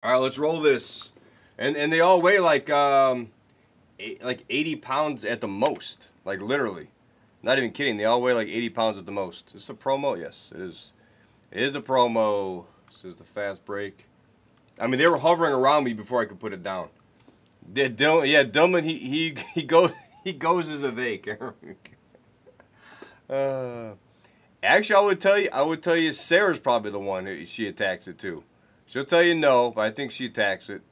All right, let's roll this. And they all weigh like 80 pounds at the most. Like literally. Not even kidding. They all weigh like 80 pounds at the most. Is this a promo? Yes, it is. It is a promo. This is the fast break. I mean, they were hovering around me before I could put it down. Yeah, Dillman, he goes as a they. Actually, I would tell you Sarah's probably the one who she attacks it too. She'll tell you no, but I think she attacks it.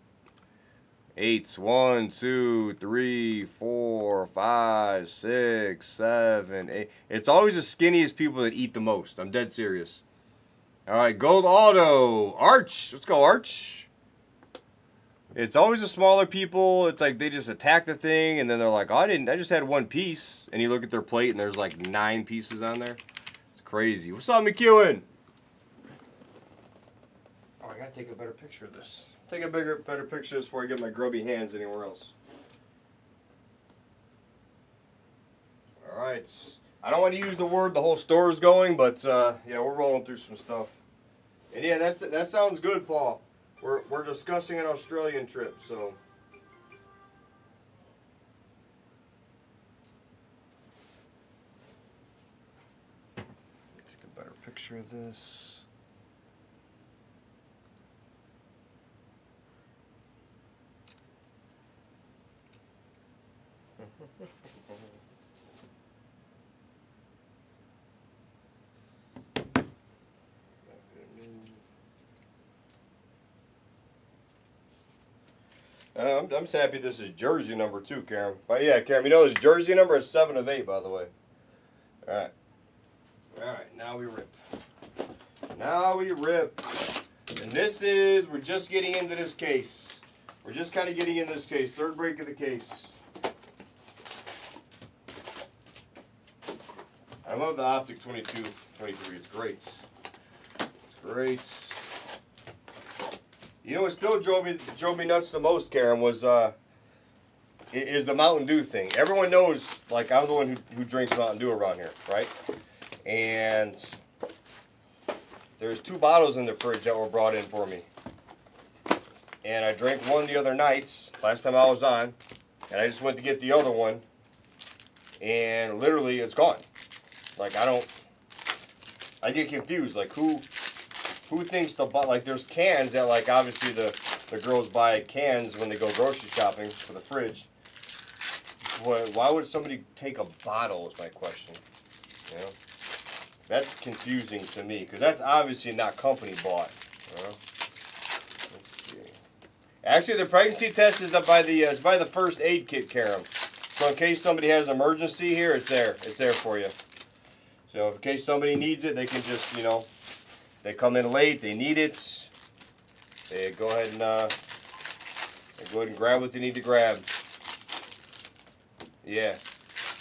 Eights, 1, 2, 3, 4, 5, 6, 7, 8. It's always the skinniest people that eat the most. I'm dead serious. All right, gold auto, Arch. Let's go, Arch. It's always the smaller people. It's like they just attack the thing, and then they're like, "Oh, I just had one piece." And you look at their plate, and there's like 9 pieces on there. It's crazy. What's up, McEwen? Oh, I gotta take a better picture of this. Take a better picture of this before I get my grubby hands anywhere else. All right. I don't want to use the word the whole store is going, but yeah, we're rolling through some stuff. And yeah, that sounds good, Paul. We're discussing an Australian trip, so. Take a better picture of this. I'm just happy this is jersey number 2, Karen. But yeah, Karen, you know his jersey number is 7 of 8, by the way. Alright. Alright, now we rip. Now we rip. And this is, we're just getting into this case. We're just kind of getting in this case. 3rd break of the case. I love the Optic 22, 23. It's great. It's great. You know what still drove me nuts the most, Karen, was is the Mountain Dew thing. Everyone knows, like, I'm the one who drinks Mountain Dew around here, right? And there's 2 bottles in the fridge that were brought in for me. And I drank one the other night, last time I was on, and I just went to get the other one, and literally it's gone. Like, I get confused, like, who thinks like, there's cans that, like, obviously the girls buy cans when they go grocery shopping for the fridge. Why would somebody take a bottle is my question. You know? That's confusing to me, because that's obviously not company bought. You know? Let's see. Actually, the pregnancy test is up by the first aid kit, Karen. So in case somebody has an emergency here, it's there. It's there for you. So in case somebody needs it, they can just, you know, they come in late, they need it. They go ahead and grab what they need to grab. Yeah,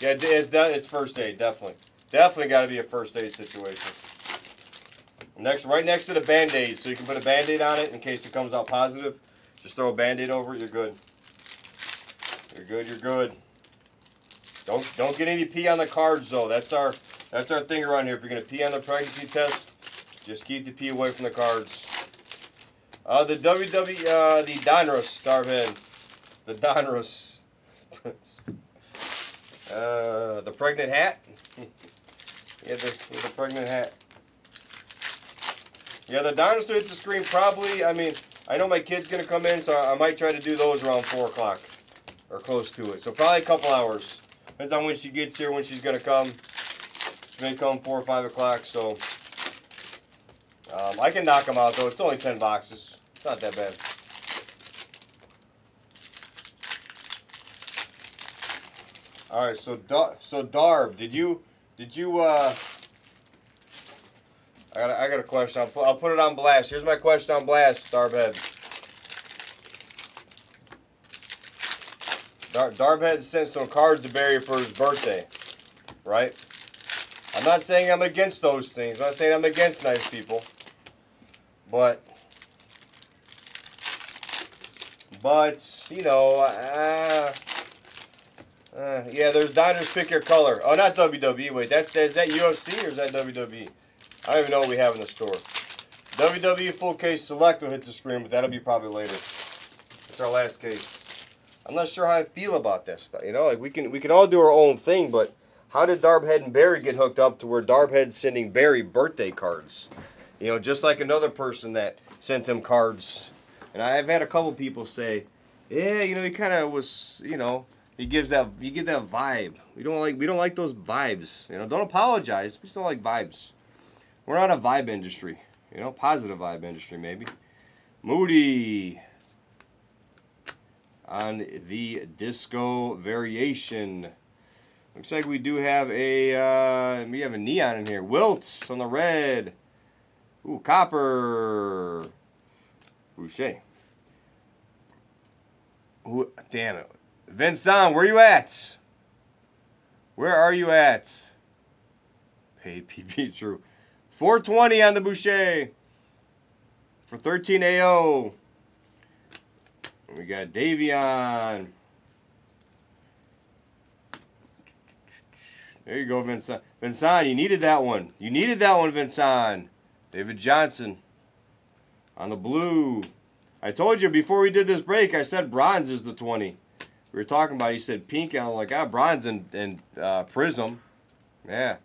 yeah, it's first aid, definitely. Definitely got to be a first aid situation. Right next to the Band-Aid, so you can put a Band-Aid on it in case it comes out positive. Just throw a Band-Aid over it, you're good. You're good, you're good. Don't get any pee on the cards though. That's our thing around here. If you're gonna pee on the pregnancy test, just keep the pee away from the cards. The Donruss Starhead. The Donruss. The pregnant hat. Yeah, the pregnant hat. Yeah, the Donruss hit the screen probably. I mean, I know my kid's gonna come in, so I might try to do those around 4 o'clock or close to it. So probably a couple hours. Depends on when she gets here, when she's gonna come. She may come 4 or 5 o'clock, so. I can knock them out though. It's only 10 boxes. It's not that bad. All right, so Darb, did you? I got a question. I'll put it on blast. Here's my question on blast, Darbhead. Darbhead sent some cards to Barry for his birthday, right? I'm not saying I'm against those things. I'm not saying I'm against nice people. But you know, yeah, there's Diners Pick Your Color. Oh, not WWE. Wait, is that UFC or is that WWE? I don't even know what we have in the store. WWE Full Case Select will hit the screen, but that'll be probably later. It's our last case. I'm not sure how I feel about this stuff. You know, like we can all do our own thing, but how did Darbhead and Barry get hooked up to where Darbhead's sending Barry birthday cards? You know, just like another person that sent him cards. And I've had a couple people say, yeah, you know, he kind of was, you know, you give that vibe. We don't like those vibes. You know, don't apologize. We just don't like vibes. We're not a vibe industry. You know, positive vibe industry maybe. Moody on the disco variation. Looks like we do have a neon in here. Wilt on the red. Ooh, copper. Boucher. Ooh, damn it. Vincent, where you at? Where are you at? Paid PP, true. 420 on the Boucher. For 13 AO. We got Davion. There you go, Vincent. Vincent, you needed that one. You needed that one, Vincent. David Johnson on the blue. I told you before we did this break, I said bronze is the 20. We were talking about it. He said pink, and I'm like, bronze and prism. Yeah.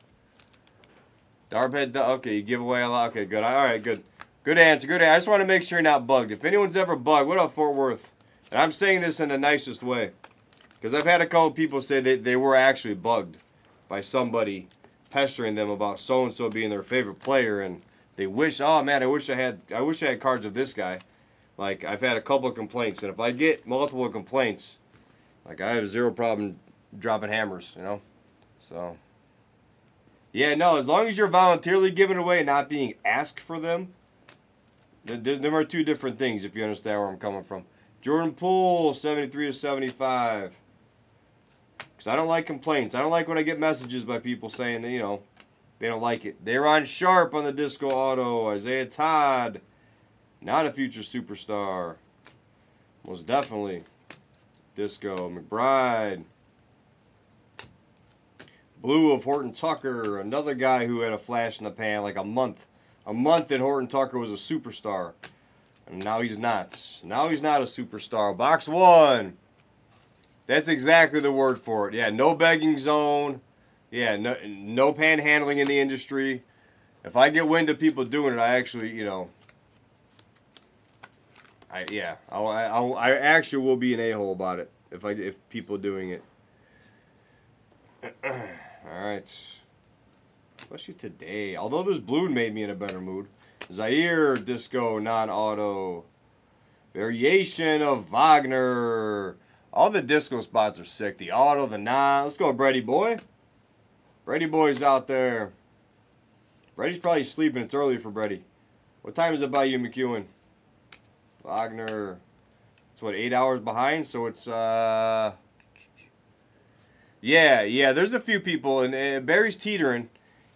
Darbhead, okay, you give away a lot. Okay, good. All right, good. Good answer, good answer. I just want to make sure you're not bugged. If anyone's ever bugged, what up, Fort Worth? And I'm saying this in the nicest way. Because I've had a couple people say they were actually bugged by somebody pestering them about so-and-so being their favorite player, and they wish, oh man, I wish I had cards of this guy. Like, I've had a couple of complaints, and if I get multiple complaints, like, I have zero problem dropping hammers, you know? So, yeah, no, as long as you're voluntarily giving away and not being asked for them, them are two different things, if you understand where I'm coming from. Jordan Poole, 73/75. Because I don't like complaints. I don't like when I get messages by people saying that, you know, they don't like it. Daron Sharp on the Disco Auto. Isaiah Todd. Not a future superstar. Most definitely. Disco. McBride. Blue of Horton Tucker. Another guy who had a flash in the pan like a month. A month that Horton Tucker was a superstar. And now he's not. Now he's not a superstar. Box 1. That's exactly the word for it. Yeah, no begging zone. Yeah, no panhandling in the industry. If I get wind of people doing it, I actually, you know, I actually will be an a-hole about it if people doing it. All right. Especially today. Although this blue made me in a better mood. Zaire Disco non-auto. Variation of Wagner. All the disco spots are sick. The auto, the non. Let's go, Brady boy. Brady boy's out there. Brady's probably sleeping. It's early for Brady. What time is it by you, McEwen? Wagner. It's what, 8 hours behind? So it's yeah. There's a few people, and Barry's teetering.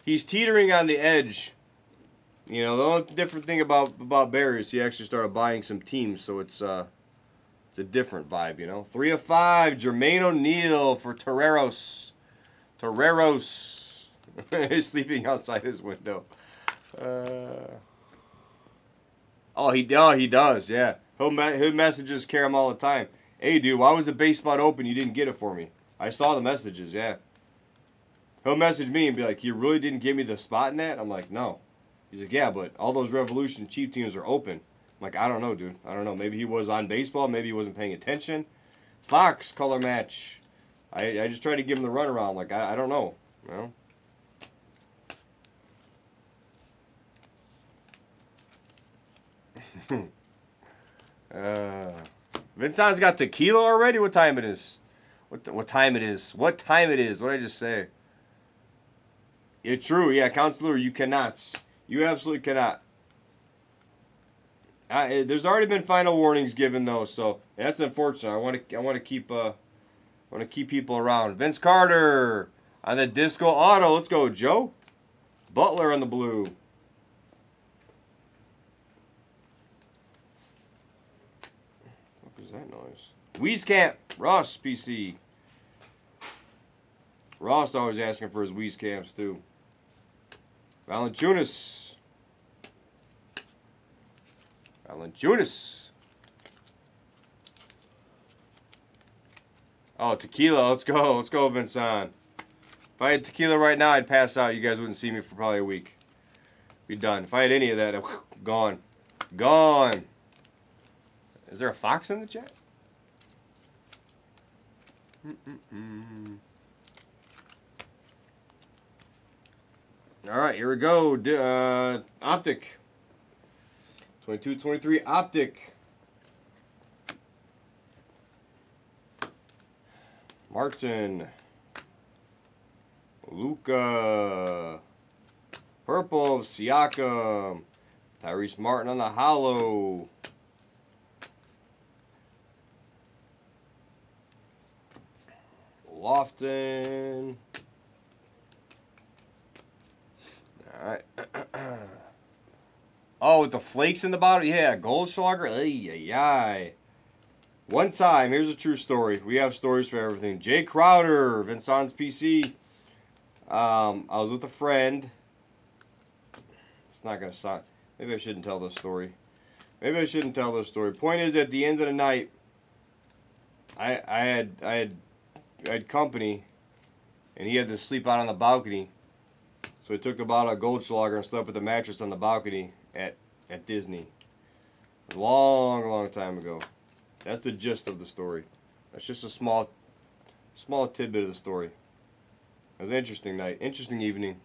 He's teetering on the edge. You know, the only different thing about Barry is he actually started buying some teams, so it's a different vibe, you know. 3 of 5, Jermaine O'Neal for Toreros. He's sleeping outside his window. He does, yeah. He'll messages Karam all the time. Hey, dude, why was the base spot open? You didn't get it for me. I saw the messages, yeah. He'll message me and be like, you really didn't give me the spot in that? I'm like, no. He's like, yeah, but all those Revolution cheap teams are open. I'm like, I don't know, dude. I don't know. Maybe he was on baseball. Maybe he wasn't paying attention. Fox color match. I just tried to give him the runaround. Like, I don't know. You know? Vincent's got tequila already? What time it is? What time it is? What time it is? What did I just say? It's true. Yeah, Counselor, you cannot. You absolutely cannot. There's already been final warnings given though, so that's unfortunate. I want to keep people around. Vince Carter on the Disco Auto. Let's go, Joe. Butler on the blue. What was that noise? Wieskamp. Ross PC. Ross always asking for his Wieskamps too. Valanciunas. Valanciunas. Oh, tequila. Let's go. Let's go, Vincent. If I had tequila right now, I'd pass out. You guys wouldn't see me for probably a week. Be done. If I had any of that, gone. Gone. Is there a fox in the chat? All right, here we go. Optic. 22-23 Optic. Martin. Luka. Purple of Siakam. Tyrese Martin on the hollow. Lofton. All right. Oh, with the flakes in the bottom? Yeah, Goldschlager. Ay, ay, ay. One time, here's a true story. We have stories for everything. Jay Crowder, Vincent's PC. I was with a friend. It's not going to sound... Maybe I shouldn't tell this story. Maybe I shouldn't tell this story. Point is, at the end of the night, I had company, and he had to sleep out on the balcony. So he took the bottle of Goldschlager and slept with the mattress on the balcony at Disney. A long, long time ago. That's the gist of the story. That's just a small tidbit of the story. It was an interesting night. Interesting evening.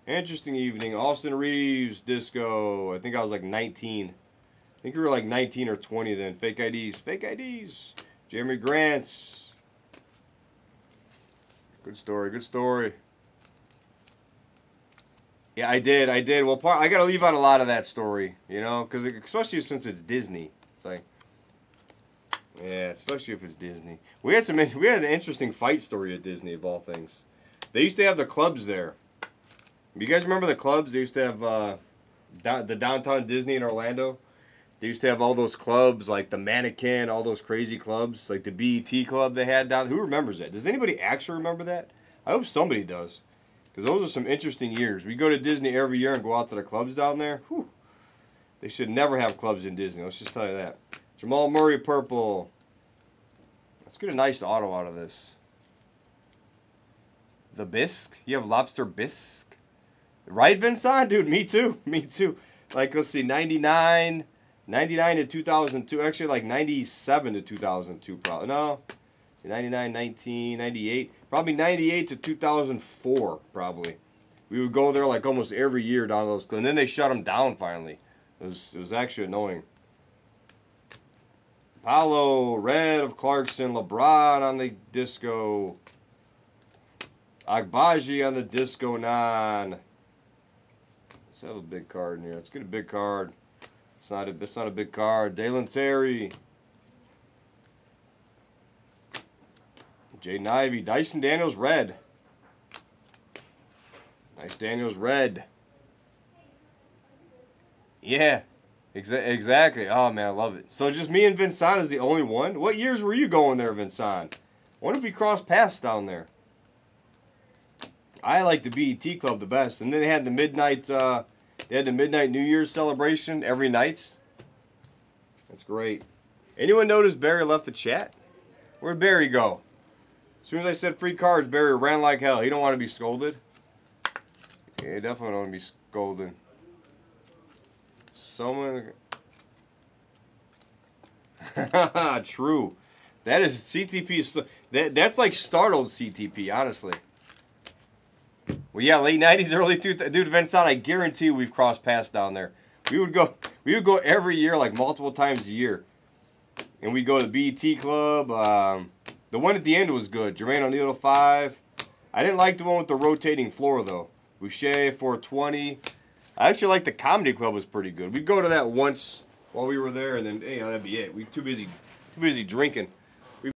Interesting evening. Austin Reeves, disco. I think I was like 19. I think we were like 19 or 20 then. Fake IDs. Fake IDs. Jeremy Grants. Good story. Good story. Yeah, I did. Well, I got to leave out a lot of that story, you know, because especially since it's Disney. It's like, yeah, especially if it's Disney. We had an interesting fight story at Disney, of all things. They used to have the clubs there. You guys remember the clubs? They used to have the downtown Disney in Orlando. They used to have all those clubs, like the Mannequin, all those crazy clubs, like the BET club they had down. Who remembers that? Does anybody actually remember that? I hope somebody does. Because those are some interesting years. We go to Disney every year and go out to the clubs down there. Whew. They should never have clubs in Disney. Let's just tell you that. Jamal Murray, purple. Let's get a nice auto out of this. The Bisque? You have lobster bisque? Right, Vincent? Dude, me too. Me too. Like, let's see, 99 to 2002. Actually, like 97 to 2002, probably. No. 99, 19, 98. Probably 98 to 2004, probably. We would go there like almost every year down to those. And then they shut them down finally. It was actually annoying. Paolo, red of Clarkson. LeBron on the disco. Agbaji on the disco 9. Let's have a big card in here. Let's get a big card. It's not a big card. Dalen Terry. Jaden Ivey. Dyson Daniels red. Nice Daniels red. Yeah. Exactly. Oh, man, I love it. So just me and Vincent is the only one? What years were you going there, Vincent? I wonder if we crossed paths down there. I like the BET Club the best. And then they had the midnight New Year's celebration every night. That's great. Anyone notice Barry left the chat? Where'd Barry go? As soon as I said free cards, Barry ran like hell. He don't want to be scolded. Yeah, definitely don't want to be scolded. Someone. True. That is CTP. That's like startled CTP, honestly. Well, yeah, late 90s, early 2000s. Dude, Vincent, I guarantee you we've crossed paths down there. We would go every year, like multiple times a year. And we'd go to the BET Club. The one at the end was good. Jermaine O'Neal to 5. I didn't like the one with the rotating floor, though. Boucher, 420. I actually like the Comedy Club was pretty good. We'd go to that once while we were there, and then, hey, that'd be it. We too busy drinking.